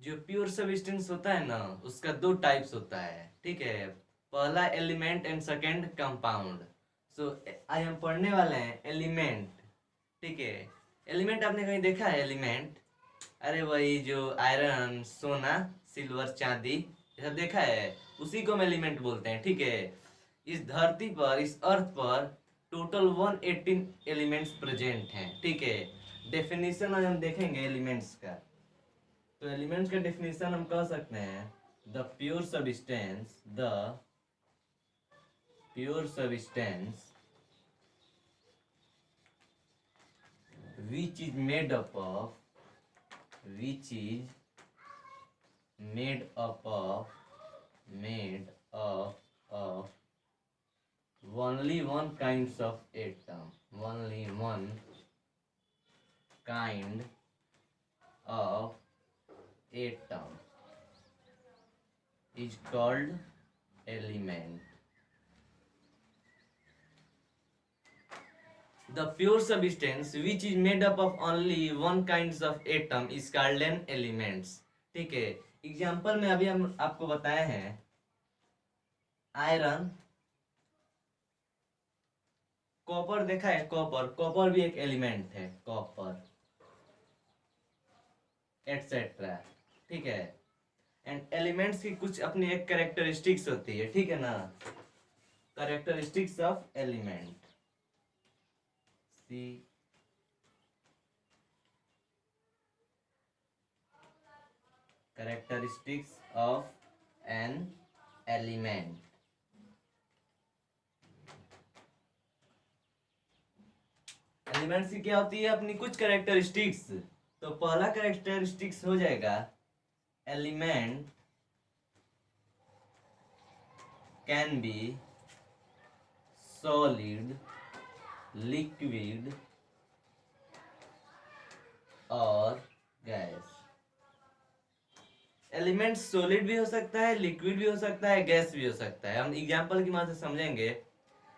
जो pure substance होता है ना, उसका दो टाइप्स होता है, ठीक है। पहला एलिमेंट एंड सेकंड कंपाउंड। सो आज हम पढ़ने वाले हैं एलिमेंट, ठीक है। एलिमेंट आपने कहीं देखा है एलिमेंट? अरे वही जो आयरन, सोना, सिल्वर, चांदी, ये सब देखा है, उसी को हम एलिमेंट बोलते हैं, ठीक है। इस धरती पर, इस अर्थ पर टोटल 118 एलिमेंट्स प्रेजेंट हैं, ठीक है। डेफिनेशन आज हम देखेंगे एलिमेंट्स का। तो एलिमेंट्स का डेफिनेशन हम कह सकते हैं the pure substance which is made up of only one kinds of atom, only one kind of atom is called element. The pure substance which is made up of only one kinds of atom is called an elements. ठीक है। Example में अभी हम आपको बताए हैं iron, copper देखा है, कॉपर भी एक एलिमेंट है, कॉपर एटसेट्रा, ठीक है। एंड एलिमेंट्स की कुछ अपनी एक कैरेक्टरिस्टिक्स होती है, ठीक है ना। Characteristics of element, characteristics of an element. Elements की क्या होती है? अपनी कुछ कैरेक्टरिस्टिक्स। तो पहला कैरेक्टरिस्टिक्स हो जाएगा element can be solid, liquid और गैस। एलिमेंट सॉलिड भी हो सकता है, लिक्विड भी हो सकता है, गैस भी हो सकता है। हम एग्जांपल की मदद से समझेंगे।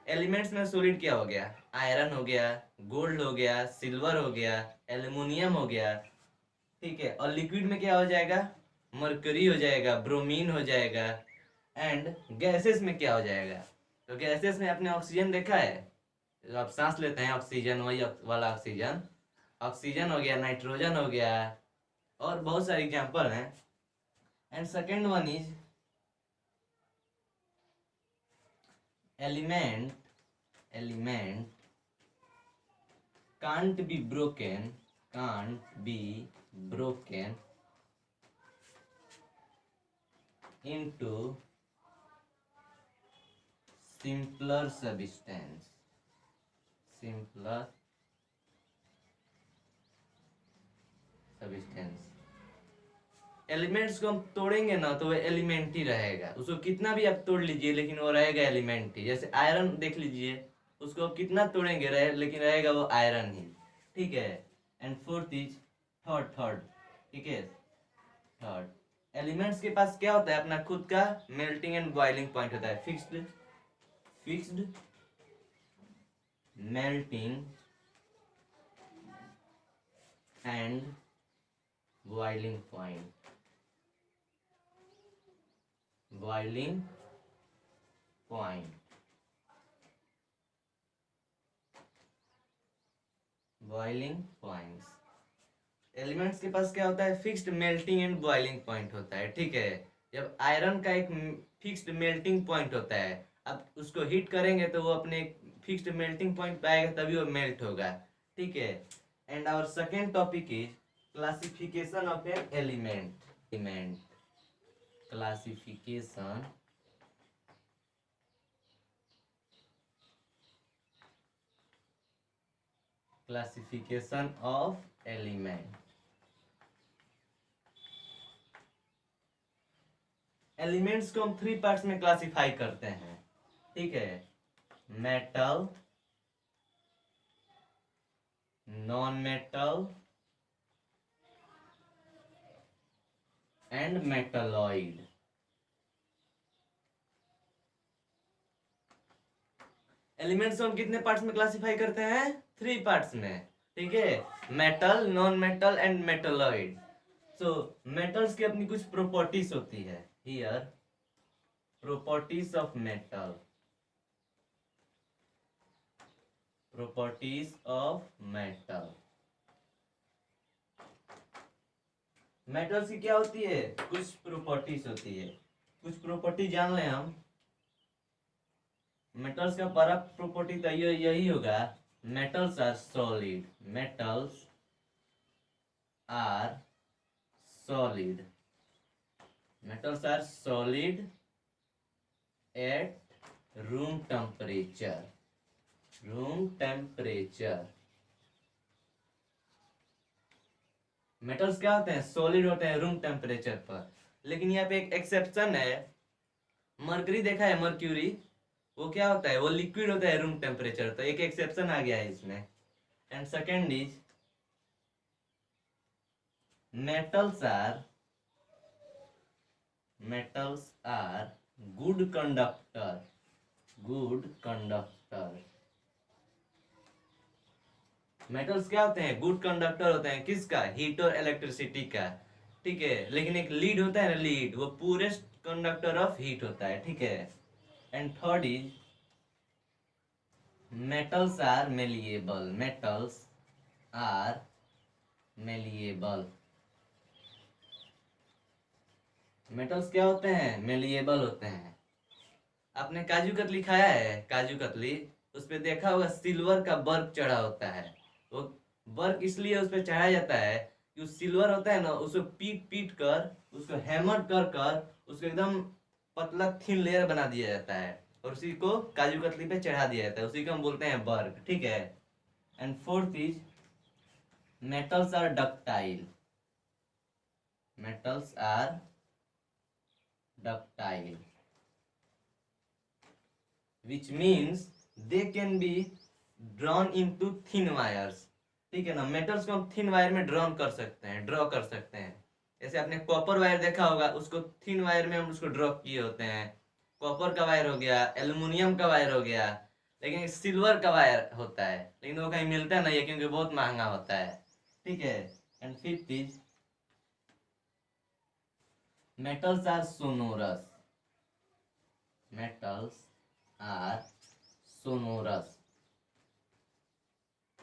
एलिमेंट्स में सॉलिड क्या हो गया? आयरन हो गया, गोल्ड हो गया, सिल्वर हो गया, एल्युमिनियम हो गया, ठीक है। और लिक्विड में क्या हो जाएगा? मरकरी हो जाएगा, ब्रोमीन हो जाएगा। एंड गैसेस में क्या हो जाएगा? तो गैसेस में आपने ऑक्सीजन देखा है, जो आप सांस लेते हैं, ऑक्सीजन, वही वाला ऑक्सीजन। ऑक्सीजन हो गया, नाइट्रोजन हो गया, और बहुत सारे एग्जाम्पल हैं। And second one is element can't be broken into simpler substance. Elements को हम तोड़ेंगे ना तो वो एलिमेंट ही रहेगा, उसको कितना भी आप तोड़ लीजिए लेकिन वो रहेगा एलिमेंट ही। जैसे आयरन देख लीजिए, उसको आप कितना तोड़ेंगे लेकिन रहेगा वो आयरन ही, ठीक है। एंड फोर्थ इज थर्ड, ठीक है। थर्ड, एलिमेंट्स के पास क्या होता है? अपना खुद का मेल्टिंग एंड बॉइलिंग पॉइंट होता है, fixed melting and boiling point. Boiling points. Elements के पास क्या होता है? Fixed melting and boiling point होता है, ठीक है। जब आयरन का एक फिक्स्ड मेल्टिंग पॉइंट होता है, अब उसको हीट करेंगे तो वो अपने फिक्स्ड मेल्टिंग पॉइंट पे आएगा, तभी वो मेल्ट होगा, ठीक है। And our second topic is classification of an element. Classification of element. Elements को हम 3 पार्ट्स में क्लासिफाई करते हैं, ठीक है। Metal, non metal and metalloid. Elements को हम कितने पार्ट्स में क्लासिफाई करते हैं? 3 पार्ट्स में, ठीक है। Metal, non metal and metalloid. So metals की अपनी कुछ प्रॉपर्टीज होती है। Here properties of metal, properties of metal. Metals की क्या होती है, कुछ प्रॉपर्टीज होती है। कुछ प्रॉपर्टी जान लें हम। मेटल्स का पहला प्रॉपर्टी तो यही होगा, metals are solid, metals are solid, metals are solid at room temperature, room temperature। Metals क्या होते हैं, सॉलिड होते हैं रूम टेम्परेचर पर। लेकिन यहाँ पे एक एक्सेप्शन है, मरकरी देखा है, मर्क्यूरी, वो क्या होता है, वो लिक्विड होता है रूम टेम्परेचर, तो एक एक्सेप्शन आ गया है इसमें। And second is metals are good conductor, good conductor। Metals क्या होते हैं, गुड कंडक्टर होते हैं, किसका, हीट और इलेक्ट्रिसिटी का, ठीक है। लेकिन एक लीड होता है ना, लीड, वो पूरेस्ट कंडक्टर ऑफ हीट होता है, ठीक है। And third is metals are malleable, metals are malleable. Metals क्या होते हैं, मेलिएबल होते हैं। आपने काजू कतली खाया है, काजू कतली, उस पर देखा होगा सिल्वर का वर्क चढ़ा होता है। वो वर्क इसलिए उस पर चढ़ाया जाता है कि उस सिल्वर होता है ना, उसको पीट पीट कर, उसको हैमर कर कर उसको एकदम पतला थिन लेयर बना दिया जाता है, और उसी को काजू कतली पे चढ़ा दिया जाता है, उसी को हम बोलते हैं वर्क, ठीक है। And fourth is metals are ductile, metals are ductile, which means they can be drawn into thin wires, ठीक है ना। मेटल्स को हम थिन वायर में ड्रॉ कर सकते हैं, ड्रॉ कर सकते हैं। जैसे आपने कॉपर वायर देखा होगा, उसको थिन वायर में हम उसको ड्रॉ किए होते हैं। कॉपर का वायर हो गया, एल्युमिनियम का वायर हो गया, लेकिन सिल्वर का वायर होता है, लेकिन वो कहीं मिलता नहीं है क्योंकि बहुत महंगा होता है, ठीक है। And fifth is metals are sonorous, metals are sonorous.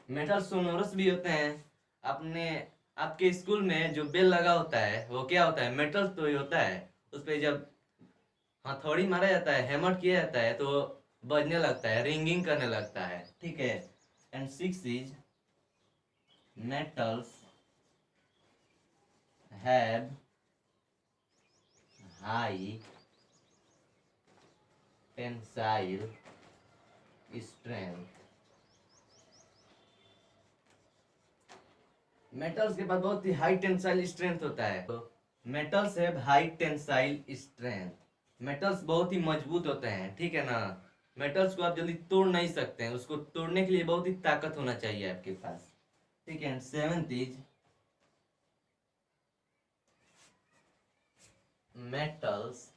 Metal sonorous भी होते हैं। आपने आपके स्कूल में जो बेल लगा होता है वो क्या होता है, मेटल तो ही होता है। उस पे जब हथौड़ी मारा जाता है, हैमर किया जाता है, तो बजने लगता है, रिंगिंग करने लगता है, ठीक है। And six is metals have high tensile strength. Metals के पास बहुत ही हाई टेंसाइल स्ट्रेंथ होता है, तो metals have high tensile strength. Metals बहुत ही मजबूत होते हैं, ठीक है ना। मेटल्स को आप जल्दी तोड़ नहीं सकते हैं, उसको तोड़ने के लिए बहुत ही ताकत होना चाहिए आपके पास, ठीक है। Seventh is metals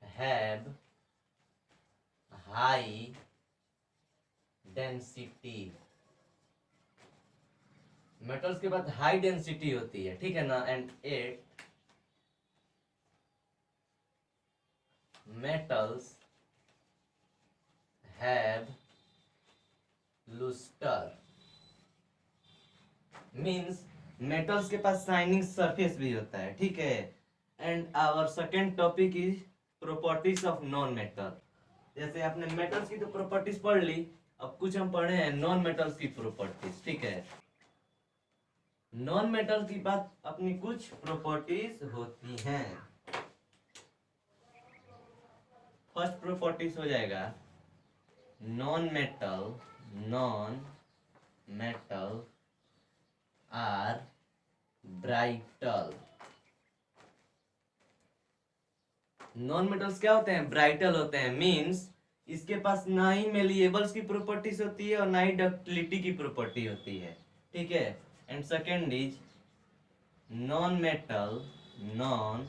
have high density. Metals के पास हाई डेंसिटी होती है, ठीक है ना। And eight metals have lustre, means metals के पास शाइनिंग सरफेस भी होता है, ठीक है। And our second topic is properties of non metal. जैसे आपने मेटल्स की तो प्रॉपर्टीज पढ़ ली, अब कुछ हम पढ़े हैं नॉन मेटल्स की प्रॉपर्टीज, ठीक है। नॉन मेटल की बात अपनी कुछ प्रॉपर्टीज होती हैं। फर्स्ट प्रॉपर्टीज हो जाएगा non metal, non metal are brittle. Non metals क्या होते हैं, ब्राइटल होते हैं, मींस इसके पास ना ही मेलिएबल्स की प्रॉपर्टीज होती है और ना ही डक्टिलिटी की प्रॉपर्टी होती है, ठीक है। And second is non metal, non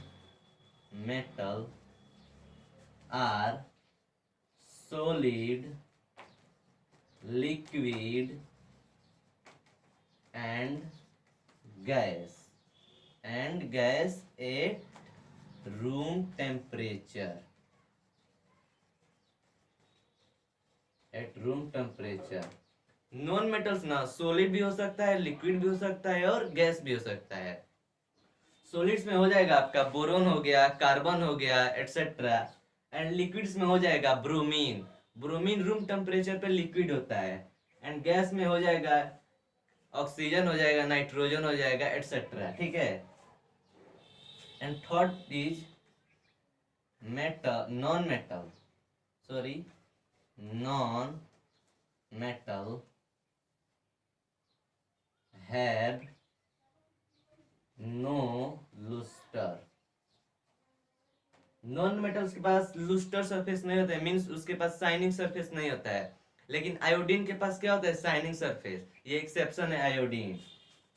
metal are solid, liquid gas at room temperature. Non metals ना सॉलिड भी हो सकता है, लिक्विड भी हो सकता है और गैस भी हो सकता है। सॉलिड्स में हो जाएगा आपका बोरोन हो गया, कार्बन हो गया, एटसेट्रा। एंड लिक्विड्स में हो जाएगा ब्रोमीन। ब्रोमीन रूम टेम्परेचर पे लिक्विड होता है। एंड गैस में हो जाएगा ऑक्सीजन हो जाएगा, नाइट्रोजन हो जाएगा, एटसेट्रा। ठीक है। And third is non metal have no luster। Non metals के पास लुस्टर सरफेस नहीं होता है, मींस उसके पास शाइनिंग सरफेस नहीं होता है। लेकिन आयोडीन के पास क्या होता है? Shining surface. ये एक्सेप्शन है iodine.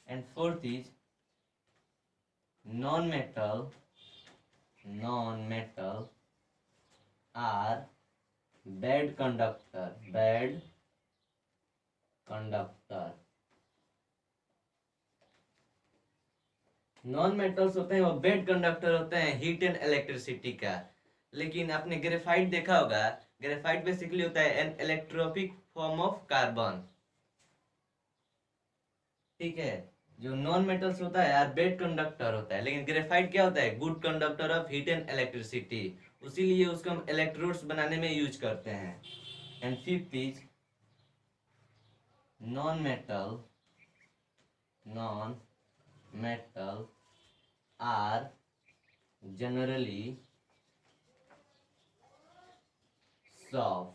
And fourth is non metal are bad conductor. Non metals होते हैं वो बेड कंडक्टर होते हैं हीट एंड इलेक्ट्रिसिटी का। लेकिन आपने ग्रेफाइट देखा होगा, ग्रेफाइट बेसिकली होता है एन इलेक्ट्रोपिक फॉर्म ऑफ कार्बन। ठीक है। जो नॉन मेटल्स होता है यार बेड कंडक्टर होता है, लेकिन ग्रेफाइट क्या होता है? Good conductor of heat and electricity. उसीलिए उसको हम इलेक्ट्रोड्स बनाने में यूज करते हैं। And fifth is non metal are generally soft.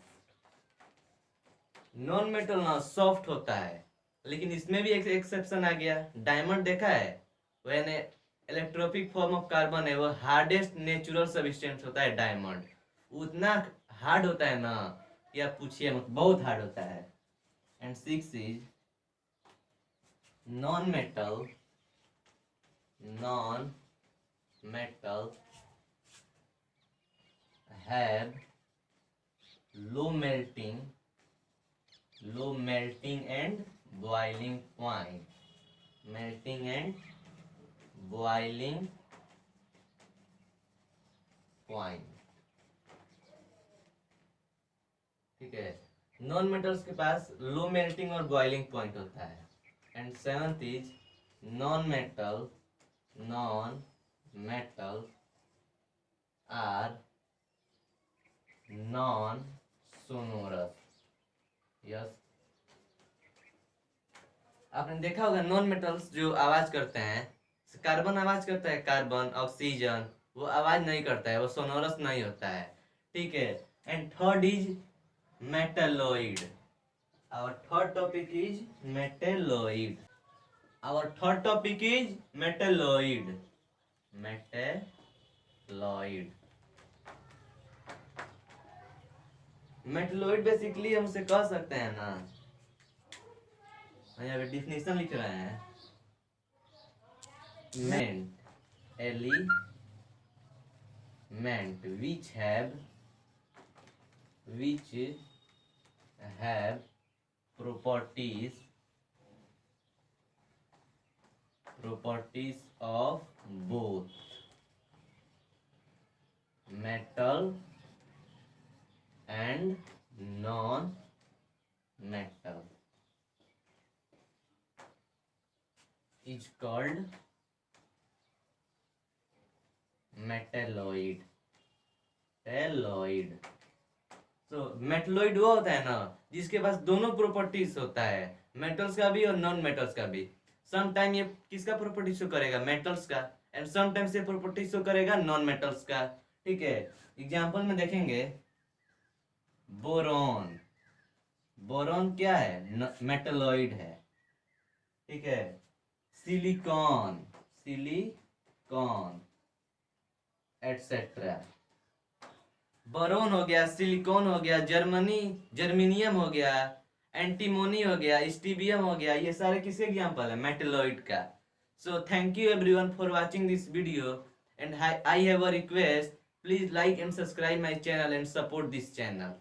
Non metal ना सॉफ्ट होता है, लेकिन इसमें भी एक एक्सेप्शन आ गया। डायमंड देखा है? वो यानी इलेक्ट्रोपिक फॉर्म ऑफ कार्बन है, वो हार्डेस्ट नेचुरल सब्सटेंस होता है डायमंड। उतना हार्ड होता है ना कि आप पूछिए मत, बहुत हार्ड होता है। And six is non metal have low melting and boiling point। ठीक है। नॉन मेटल्स के पास लो मेल्टिंग और बॉइलिंग पॉइंट होता है। And seventh is non metal are non sonorous. Yes, आपने देखा होगा नॉन मेटल्स जो आवाज करते हैं, कार्बन आवाज करता है, कार्बन, ऑक्सीजन, वो आवाज नहीं करता है, वो सोनोरस नहीं होता है। ठीक है। And third is metalloid. Our third topic is metalloid. Metalloid basically हम उसे कह सकते हैं ना, यहाँ पे डिफिनेशन लिख रहे हैं, element which have properties of both metal and non-metal is called मेटेलोइड। तो मेटेलोइड वो होता है ना जिसके पास दोनों प्रॉपर्टीज होता है, मेटल्स का भी और नॉन मेटल्स का भी। सम टाइम ये किसका प्रॉपर्टी शो करेगा? मेटल्स का। एंड सम टाइम से प्रॉपर्टी शो करेगा नॉन मेटल्स का। ठीक है। एग्जांपल में देखेंगे, बोरॉन क्या है? मेटेलोइड है। ठीक है। Silicon etcetera. बोरोन हो गया, सिलिकॉन हो गया, जर्मेनियम हो गया, एंटीमोनी हो गया, स्टीबियम हो गया, ये सारे किसके एग्जांपल है? मेटेलोइड का। So thank you everyone for watching this video and I have a request, please like and subscribe my channel and support this channel.